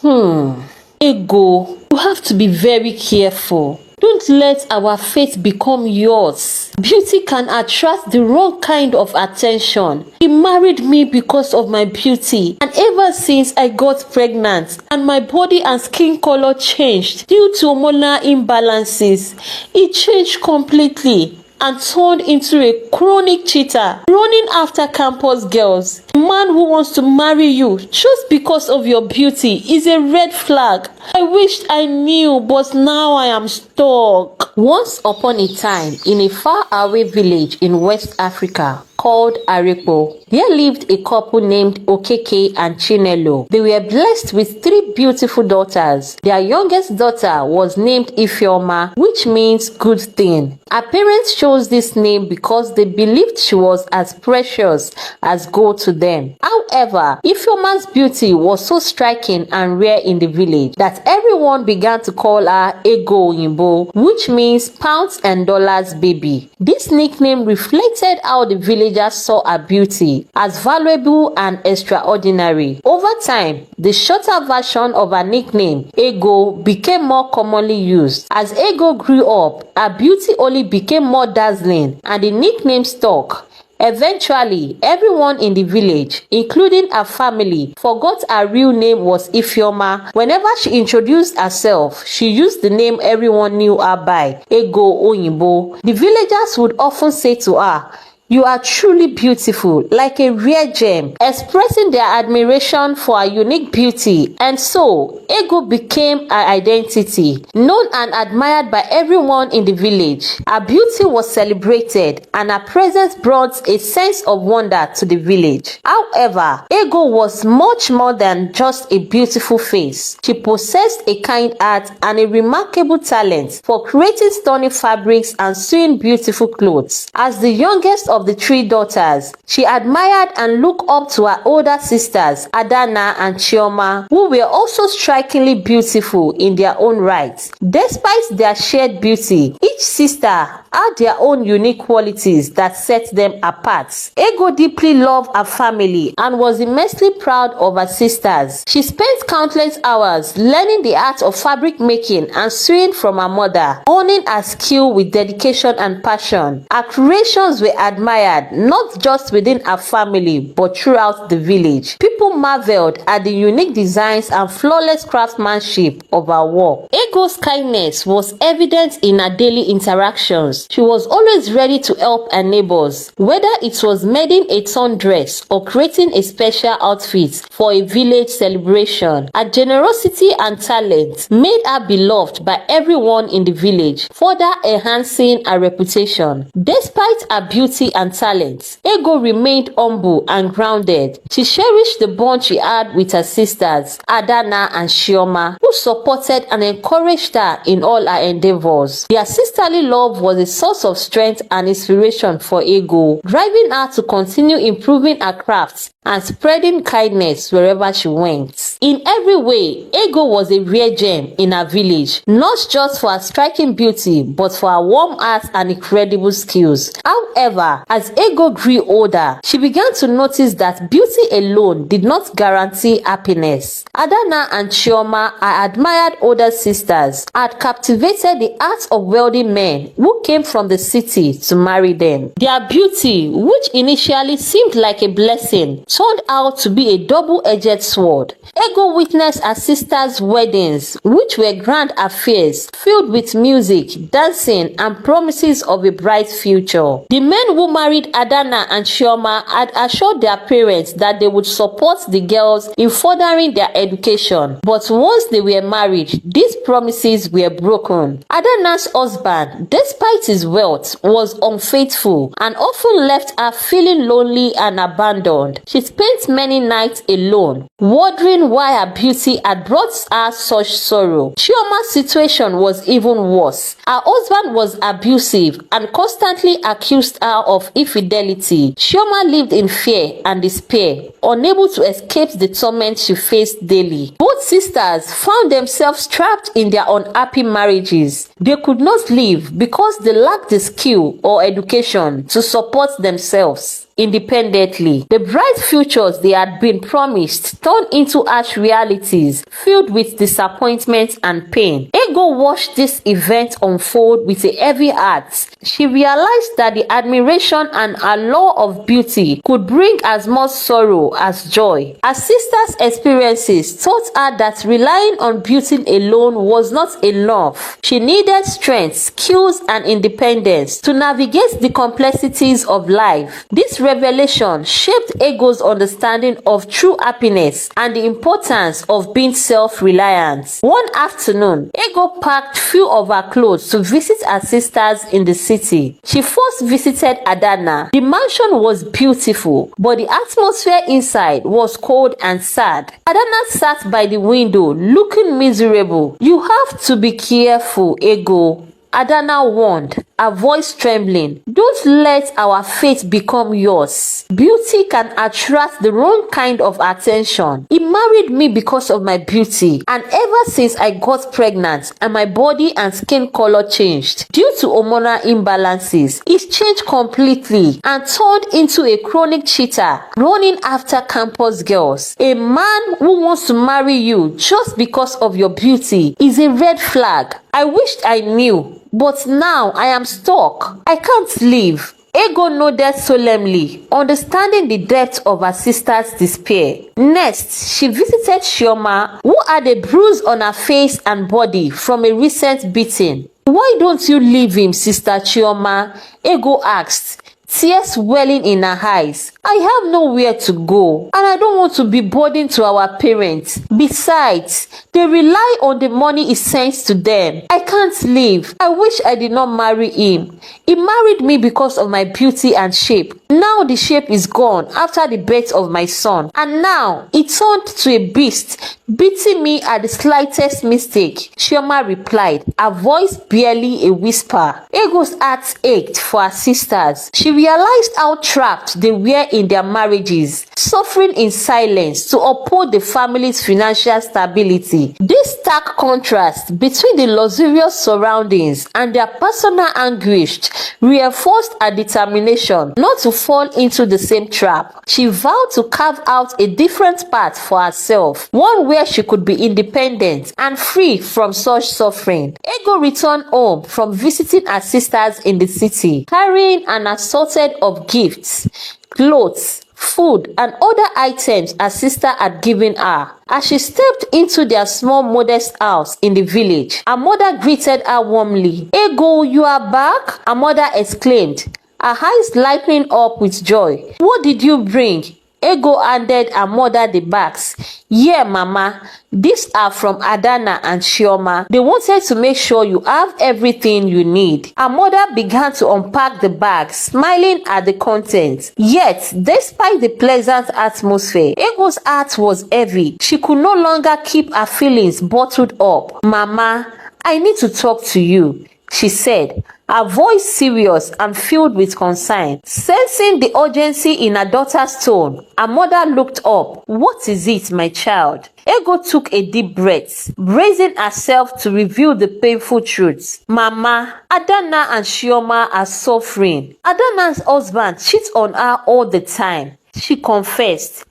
Ego, you have to be very careful. Don't let our faith become yours. Beauty can attract the wrong kind of attention. He married me because of my beauty, and ever since I got pregnant and my body and skin color changed due to hormonal imbalances, it changed completely and turned into a chronic cheater, running after campus girls. A man who wants to marry you just because of your beauty is a red flag. I wished I knew, but now I am stuck. Once upon a time, in a faraway village in West Africa called Arepo, there lived a couple named Okeke and Chinelo. They were blessed with 3 beautiful daughters. Their youngest daughter was named Ifeoma, which means good thing. Her parents chose this name because they believed she was as precious as gold to them. However, Ifeoma's beauty was so striking and rare in the village that everyone began to call her Ego Oyinbo, which means pounds and dollars baby. This nickname reflected how the villagers saw her beauty as valuable and extraordinary. Over time, the shorter version of her nickname, Ego, became more commonly used. As Ego grew up, her beauty only became more dazzling and the nickname stuck. Eventually, everyone in the village, including her family, forgot her real name was Ifeoma. Whenever she introduced herself, she used the name everyone knew her by, Ego Oyinbo. The villagers would often say to her, "You are truly beautiful, like a rare gem," expressing their admiration for her unique beauty. And so, Ego became her identity, known and admired by everyone in the village. Her beauty was celebrated, and her presence brought a sense of wonder to the village. However, Ego was much more than just a beautiful face. She possessed a kind heart and a remarkable talent for creating stunning fabrics and sewing beautiful clothes. As the youngest of the 3 daughters, she admired and looked up to her older sisters, Adana and Chioma, who were also strikingly beautiful in their own right. Despite their shared beauty, each sister had their own unique qualities that set them apart. Ego deeply loved her family and was immensely proud of her sisters. She spent countless hours learning the art of fabric making and sewing from her mother, honing her skill with dedication and passion. Her creations were admired not just within her family but throughout the village. People marveled at the unique designs and flawless craftsmanship of her work. Ego's kindness was evident in her daily interactions. She was always ready to help her neighbors, whether it was mending a torn dress or creating a special outfit for a village celebration. Her generosity and talent made her beloved by everyone in the village, further enhancing her reputation. Despite her beauty and talent, Ego remained humble and grounded. She cherished the bond she had with her sisters, Adana and Chioma, who supported and encouraged her in all her endeavors. Their sisterly love was a source of strength and inspiration for Ego, driving her to continue improving her crafts and spreading kindness wherever she went. In every way, Ego was a rare gem in her village, not just for her striking beauty, but for her warm heart and incredible skills. However, as Ego grew older, she began to notice that beauty alone did not guarantee happiness. Adana and Chioma, her admired older sisters, had captivated the hearts of wealthy men who came from the city to marry them. Their beauty, which initially seemed like a blessing, turned out to be a double-edged sword. Ego witnessed her sisters' weddings, which were grand affairs filled with music, dancing, and promises of a bright future. The men who married Adana and Chioma had assured their parents that they would support the girls in furthering their education. But once they were married, these promises were broken. Adana's husband, despite his wealth, was unfaithful and often left her feeling lonely and abandoned. She spent many nights alone, wondering why her beauty had brought her such sorrow. Chioma's situation was even worse. Her husband was abusive and constantly accused her of infidelity. Chioma lived in fear and despair, unable to escape the torment she faced daily. Both sisters found themselves trapped in their unhappy marriages. They could not live because they lacked the skill or education to support themselves. independently. The bright futures they had been promised turned into harsh realities filled with disappointment and pain. Ego watched this event unfold with a heavy heart. She realized that the admiration and allure of beauty could bring as much sorrow as joy. Her sister's experiences taught her that relying on beauty alone was not enough. She needed strength, skills, and independence to navigate the complexities of life. This revelation shaped Ego's understanding of true happiness and the importance of being self-reliant. One afternoon, Ego packed few of her clothes to visit her sisters in the city. She first visited Adana. The mansion was beautiful, but the atmosphere inside was cold and sad. Adana sat by the window, looking miserable. "You have to be careful, Ego," Adana warned, her voice trembling. "Don't let our fate become yours. Beauty can attract the wrong kind of attention. He married me because of my beauty, and ever since I got pregnant and my body and skin color changed due to hormonal imbalances, it's changed completely and turned into a chronic cheater running after campus girls. A man who wants to marry you just because of your beauty is a red flag. I wished I knew, but now I am stuck. I can't leave." Ego nodded solemnly, understanding the depth of her sister's despair. Next, she visited Chioma, who had a bruise on her face and body from a recent beating. "Why don't you leave him, Sister Chioma?" Ego asked, tears welling in her eyes. "I have nowhere to go, and I don't want to be burden to our parents. Besides, they rely on the money he sends to them. I can't leave. I wish I did not marry him. He married me because of my beauty and shape. Now the shape is gone after the birth of my son, and now he turned to a beast, beating me at the slightest mistake," Chioma replied, her voice barely a whisper. Ego's heart ached for her sisters. She realized how trapped they were in their marriages, suffering in silence to uphold the family's financial stability. This stark contrast between the luxurious surroundings and their personal anguish reinforced her determination not to fall into the same trap. She vowed to carve out a different path for herself, one where she could be independent and free from such suffering. Ego returned home from visiting her sisters in the city, carrying an assortment of gifts, clothes, food, and other items her sister had given her. As she stepped into their small modest house in the village, her mother greeted her warmly. "Ego, you are back?" her mother exclaimed, her eyes lighting up with joy. "What did you bring?" Ego handed her mother the bags. "Yeah, Mama, these are from Adana and Chioma. They wanted to make sure you have everything you need." Her mother began to unpack the bags, smiling at the contents. Yet, despite the pleasant atmosphere, Ego's heart was heavy. She could no longer keep her feelings bottled up. "Mama, I need to talk to you," she said, her voice serious and filled with concern. Sensing the urgency in her daughter's tone, her mother looked up. "What is it, my child?" Ego took a deep breath, bracing herself to reveal the painful truth. "Mama, Adana and Chioma are suffering. Adana's husband cheats on her all the time," she confessed.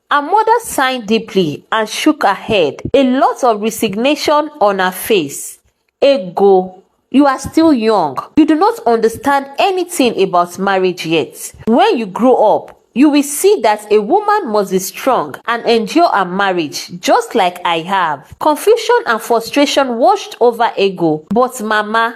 Her mother sighed deeply and shook her head, a lot of resignation on her face. "Ego, you are still young. You do not understand anything about marriage yet. When you grow up, you will see that a woman must be strong and endure her marriage, just like I have." Confusion and frustration washed over Ego. "But Mama,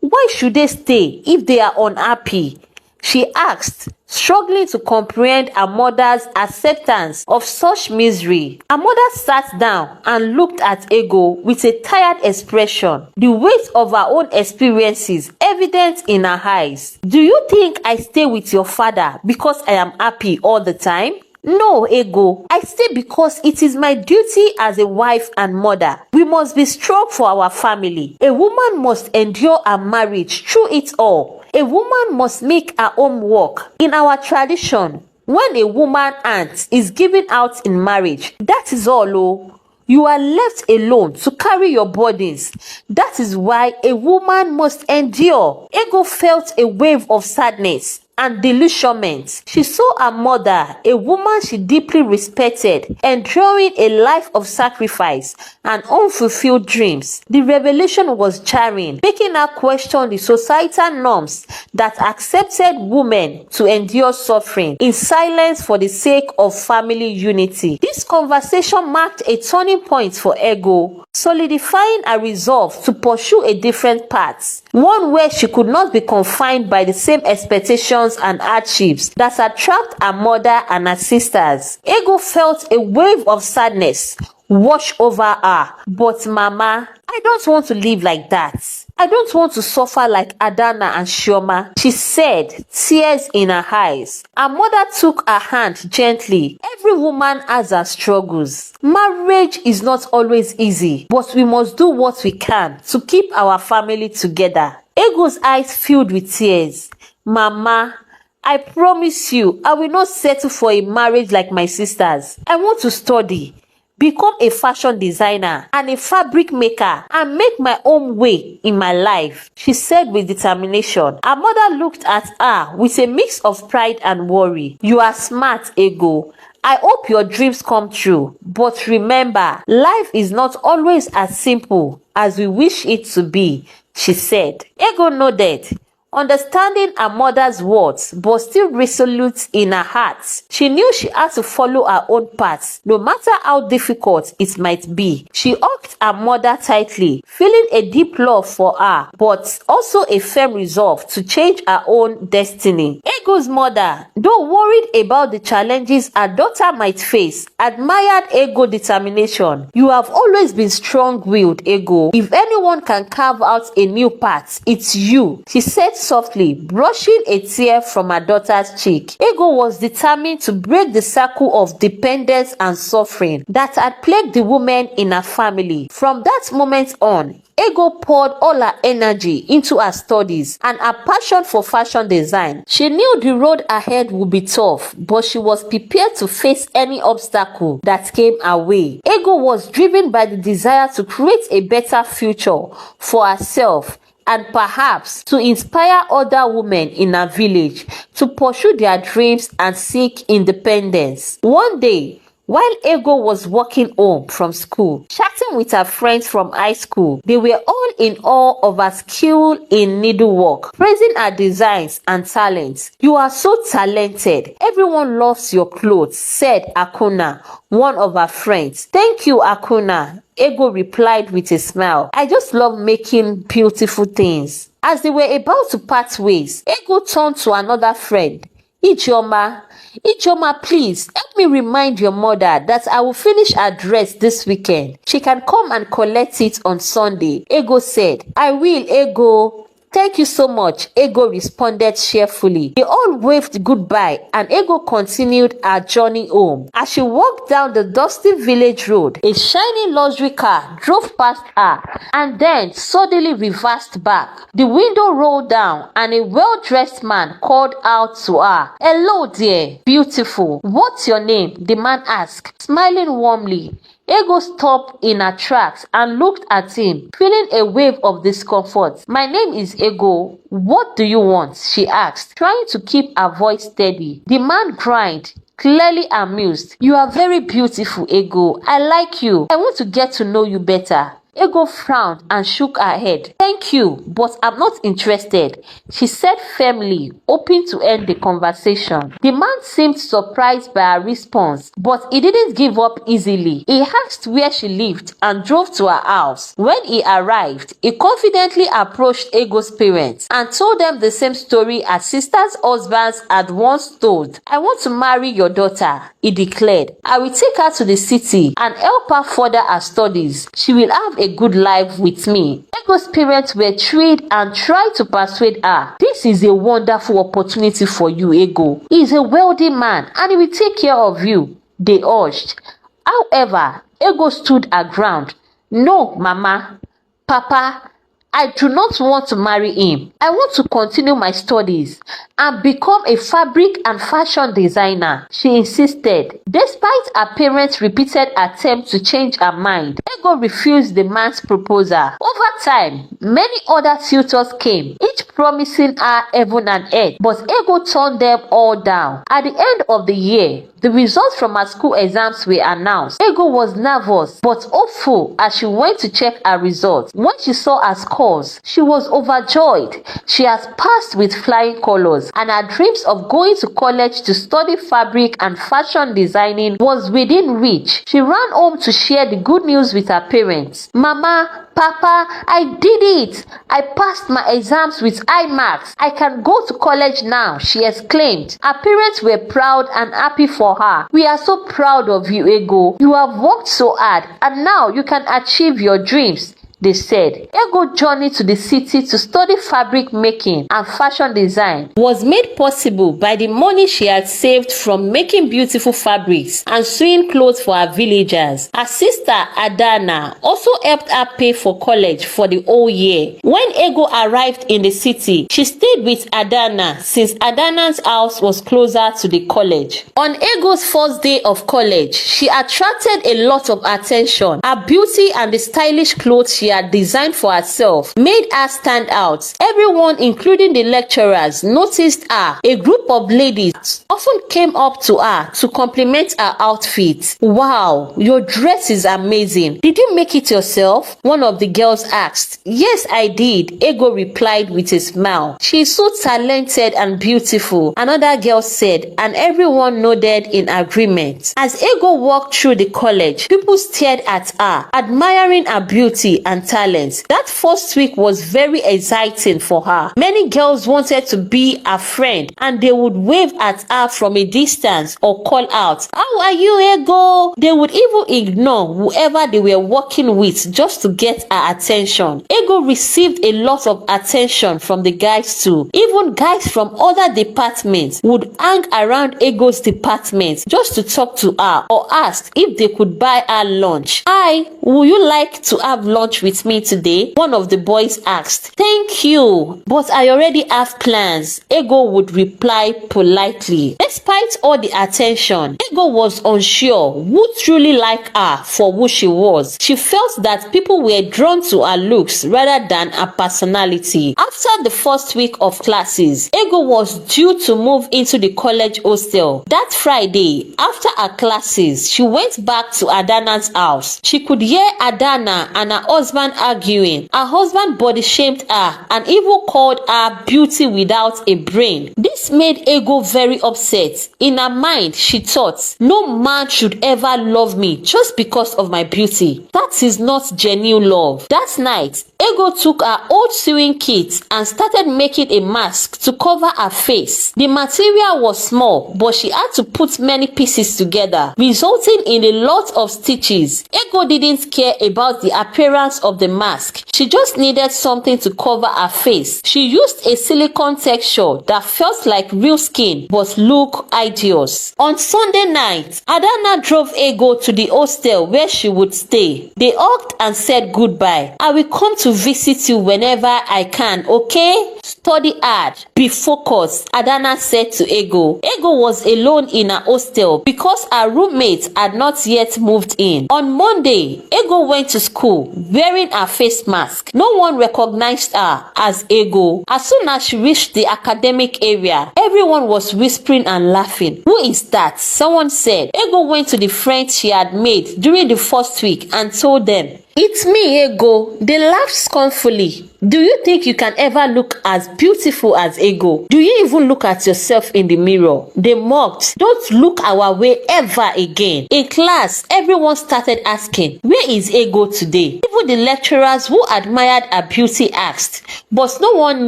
why should they stay if they are unhappy?" she asked, struggling to comprehend her mother's acceptance of such misery. Her mother sat down and looked at Ego with a tired expression, the weight of her own experiences evident in her eyes. "Do you think I stay with your father because I am happy all the time? No, Ego, I stay because it is my duty as a wife and mother. We must be strong for our family. A woman must endure her marriage through it all. A woman must make her own work. In our tradition, when a woman aunt is given out in marriage, that is all. Oh, you are left alone to carry your burdens. That is why a woman must endure." Ego felt a wave of sadness. and disillusionment. She saw her mother, a woman she deeply respected, enduring a life of sacrifice and unfulfilled dreams. The revelation was jarring, making her question the societal norms that accepted women to endure suffering in silence for the sake of family unity. This conversation marked a turning point for Ego, solidifying her resolve to pursue a different path, one where she could not be confined by the same expectations and hardships that had trapped her mother and her sisters. Ego felt a wave of sadness wash over her. But Mama, I don't want to live like that. I don't want to suffer like Adana and Chioma, she said, tears in her eyes. Her mother took her hand gently. Every woman has her struggles. Marriage is not always easy, but we must do what we can to keep our family together. Ego's eyes filled with tears. Mama, I promise you, I will not settle for a marriage like my sisters. I want to study, become a fashion designer and a fabric maker, and make my own way in my life, she said with determination. Her mother looked at her with a mix of pride and worry. You are smart, Ego. I hope your dreams come true. But remember, life is not always as simple as we wish it to be, she said. Ego nodded, understanding her mother's words, but still resolute in her heart. She knew she had to follow her own path, no matter how difficult it might be. She hugged her mother tightly, feeling a deep love for her, but also a firm resolve to change her own destiny. Ego's mother, though worried about the challenges her daughter might face, admired Ego's determination. You have always been strong-willed, Ego. If anyone can carve out a new path, it's you, she said softly, brushing a tear from her daughter's cheek. Ego was determined to break the circle of dependence and suffering that had plagued the women in her family. From that moment on, Ego poured all her energy into her studies and her passion for fashion design. She knew the road ahead would be tough, but she was prepared to face any obstacle that came her way. Ego was driven by the desire to create a better future for herself and perhaps to inspire other women in her village to pursue their dreams and seek independence. One day, while Ego was walking home from school, chatting with her friends from high school, they were all in awe of her skill in needlework, praising her designs and talents. You are so talented. Everyone loves your clothes, said Akuna, one of her friends. Thank you, Akuna, Ego replied with a smile. I just love making beautiful things. As they were about to part ways, Ego turned to another friend. Ijeoma, please help me remind your mother that I will finish her dress this weekend. She can come and collect it on Sunday. Ego said. I will, Ego. Thank you so much, Ego responded cheerfully. They all waved goodbye and Ego continued her journey home. As she walked down the dusty village road, a shiny luxury car drove past her and then suddenly reversed back. The window rolled down and a well-dressed man called out to her. Hello dear, beautiful. What's your name? The man asked, smiling warmly. Ego stopped in her tracks and looked at him, feeling a wave of discomfort. My name is Ego. What do you want? She asked, trying to keep her voice steady. The man grinned, clearly amused. You are very beautiful, Ego. I like you. I want to get to know you better. Ego frowned and shook her head. Thank you, but I'm not interested, she said firmly, hoping to end the conversation. The man seemed surprised by her response, but he didn't give up easily. He asked where she lived and drove to her house. When he arrived, he confidently approached Ego's parents and told them the same story her sister's husbands had once told. I want to marry your daughter, he declared. I will take her to the city and help her further her studies. She will have a good life with me. Ego's parents were thrilled and tried to persuade her. This is a wonderful opportunity for you, Ego. He is a wealthy man and he will take care of you, they urged. However, Ego stood her ground. No, Mama, Papa, I do not want to marry him. I want to continue my studies and become a fabric and fashion designer, she insisted. Despite her parents' repeated attempts to change her mind, Ego refused the man's proposal. Over time, many other suitors came, each promising her heaven and earth, but Ego turned them all down. At the end of the year, the results from her school exams were announced. Ego was nervous but hopeful as she went to check her results. When she saw her scores, she was overjoyed. She has passed with flying colors, and her dreams of going to college to study fabric and fashion designing was within reach. She ran home to share the good news with her parents. Mama, Papa, I did it! I passed my exams with high marks. I can go to college now, she exclaimed. Her parents were proud and happy for her. We are so proud of you, Ego. You have worked so hard and now you can achieve your dreams, they said. Ego's journey to the city to study fabric making and fashion design was made possible by the money she had saved from making beautiful fabrics and sewing clothes for her villagers. Her sister Adana also helped her pay for college for the whole year. When Ego arrived in the city, she stayed with Adana since Adana's house was closer to the college. On Ego's first day of college, she attracted a lot of attention. Her beauty and the stylish clothes she had designed for herself made her stand out. Everyone, including the lecturers, noticed her. A group of ladies often came up to her to compliment her outfit. Wow, your dress is amazing. Did you make it yourself? One of the girls asked. Yes, I did, Ego replied with a smile. She is so talented and beautiful, another girl said, and everyone nodded in agreement. As Ego walked through the college, people stared at her, admiring her beauty and talent. That first week was very exciting for her. Many girls wanted to be her friend, and they would wave at her from a distance or call out, "How are you, Ego?" They would even ignore whoever they were working with just to get her attention. Ego received a lot of attention from the guys too. Even guys from other departments would hang around Ego's department just to talk to her or ask if they could buy her lunch. "Hi, would you like to have lunch with me today?" one of the boys asked. "Thank you, but I already have plans," Ego would reply politely. Despite all the attention, Ego was unsure who truly liked her for who she was. She felt that people were drawn to her looks rather than her personality. After the first week of classes, Ego was due to move into the college hostel. That Friday, after her classes, she went back to Adana's house. She could hear Adana and her husband arguing. Her husband body shamed her and even called her beauty without a brain. This made Ego very upset. In her mind, she thought, no man should ever love me just because of my beauty. That is not genuine love. That night, Ego took her old sewing kit and started making a mask to cover her face. The material was small, but she had to put many pieces together, resulting in a lot of stitches. Ego didn't care about the appearance of the mask. She just needed something to cover her face. She used a silicone texture that felt like real skin but looked hideous. On Sunday night, Adana drove Ego to the hostel where she would stay. They hugged and said goodbye. "I will come to visit you whenever I can, okay? Study hard, be focused," Adana said to Ego. Ego was alone in her hostel because her roommates had not yet moved in. On Monday, Ego went to school wearing her face mask. No one recognized her as Ego. As soon as she reached the academic area, everyone was whispering and laughing. "Who is that?" someone said. Ego went to the friends she had made during the first week and told them, "It's me, Ego." They laughed scornfully. Do you think you can ever look as beautiful as Ego? Do you even look at yourself in the mirror? They mocked. Don't look our way ever again. In class, everyone started asking, where is Ego today? Even the lecturers who admired her beauty asked, but no one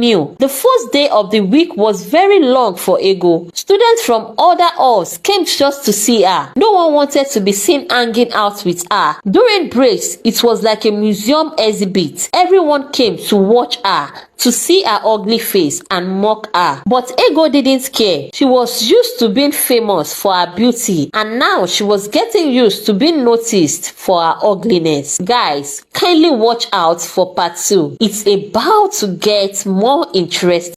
knew. The first day of the week was very long for Ego. Students from other halls came just to see her. No one wanted to be seen hanging out with her. During breaks, it was like a museum exhibit. Everyone came to watch her, to see her ugly face and mock her. But Ego didn't care. She was used to being famous for her beauty, and now she was getting used to being noticed for her ugliness. Guys, kindly watch out for part 2. It's about to get more interesting.